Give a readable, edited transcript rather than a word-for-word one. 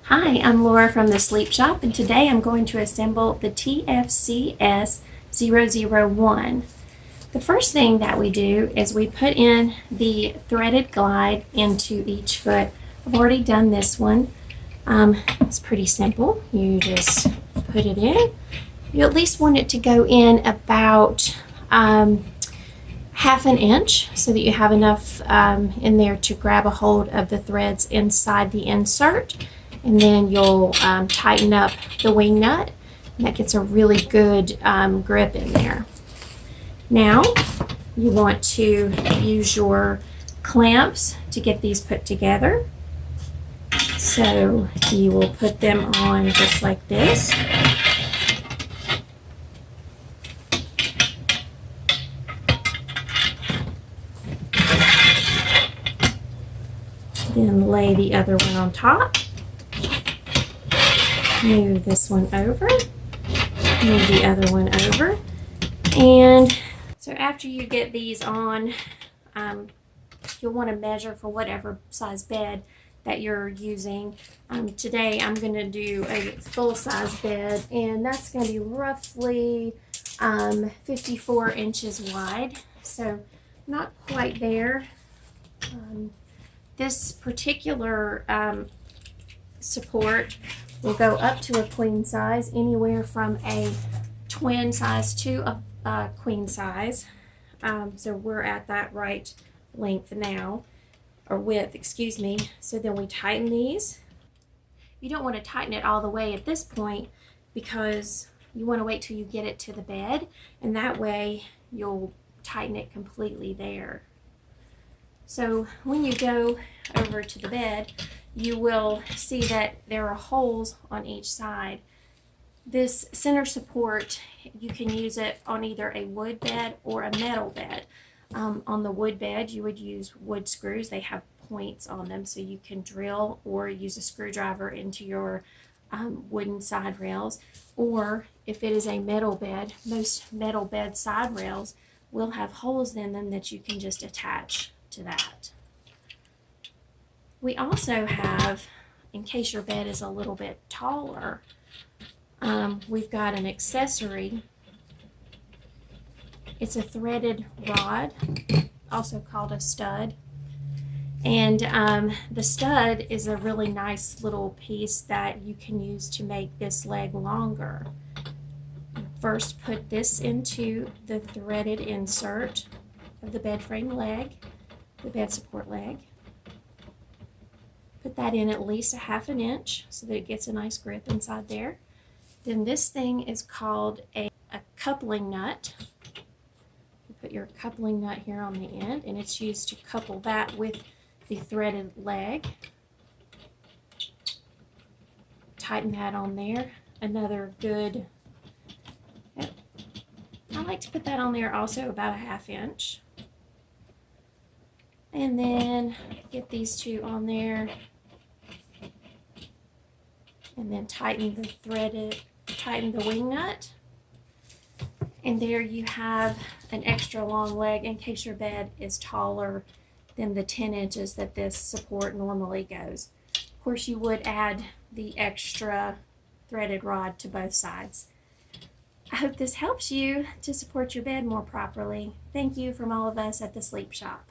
Hi, I'm Laura from the Sleep Shop, and today I'm going to assemble the TFCS 001. The first thing that we do is we put in the threaded glide into each foot. I've already done this one. It's pretty simple. You just put it in. You at least want it to go in about half an inch so that you have enough in there to grab a hold of the threads inside the insert. And then you'll tighten up the wing nut, and that gets a really good grip in there. Now you want to use your clamps to get these put together. So you will put them on just like this. Then lay the other one on top. Move this one over, move the other one over, and so after you get these on, you'll want to measure for whatever size bed that you're using. Today I'm going to do a full-size bed, and that's going to be roughly 54 inches wide, so not quite there. This particular support will go up to a queen size, anywhere from a twin size to a queen size. So we're at that right length now, or width, excuse me. So then we tighten these. You don't want to tighten it all the way at this point because you want to wait till you get it to the bed, and that way you'll tighten it completely there. So when you go over to the bed, you will see that there are holes on each side. This center support, you can use it on either a wood bed or a metal bed. On the wood bed, you would use wood screws. They have points on them, so you can drill or use a screwdriver into your wooden side rails. Or if it is a metal bed, most metal bed side rails will have holes in them that you can just attach to that. We also have, in case your bed is a little bit taller, we've got an accessory. It's a threaded rod, also called a stud. And the stud is a really nice little piece that you can use to make this leg longer. First, put this into the threaded insert of the bed frame leg, the bed support leg. Put that in at least a half an inch so that it gets a nice grip inside there. Then this thing is called a coupling nut. You put your coupling nut here on the end, and it's used to couple that with the threaded leg. Tighten that on there. Another good, I like to put that on there also about a half inch. And then get these two on there. And then tighten the wing nut. And there you have an extra long leg in case your bed is taller than the 10 inches that this support normally goes. Of course, you would add the extra threaded rod to both sides. I hope this helps you to support your bed more properly. Thank you from all of us at the Sleep Shop.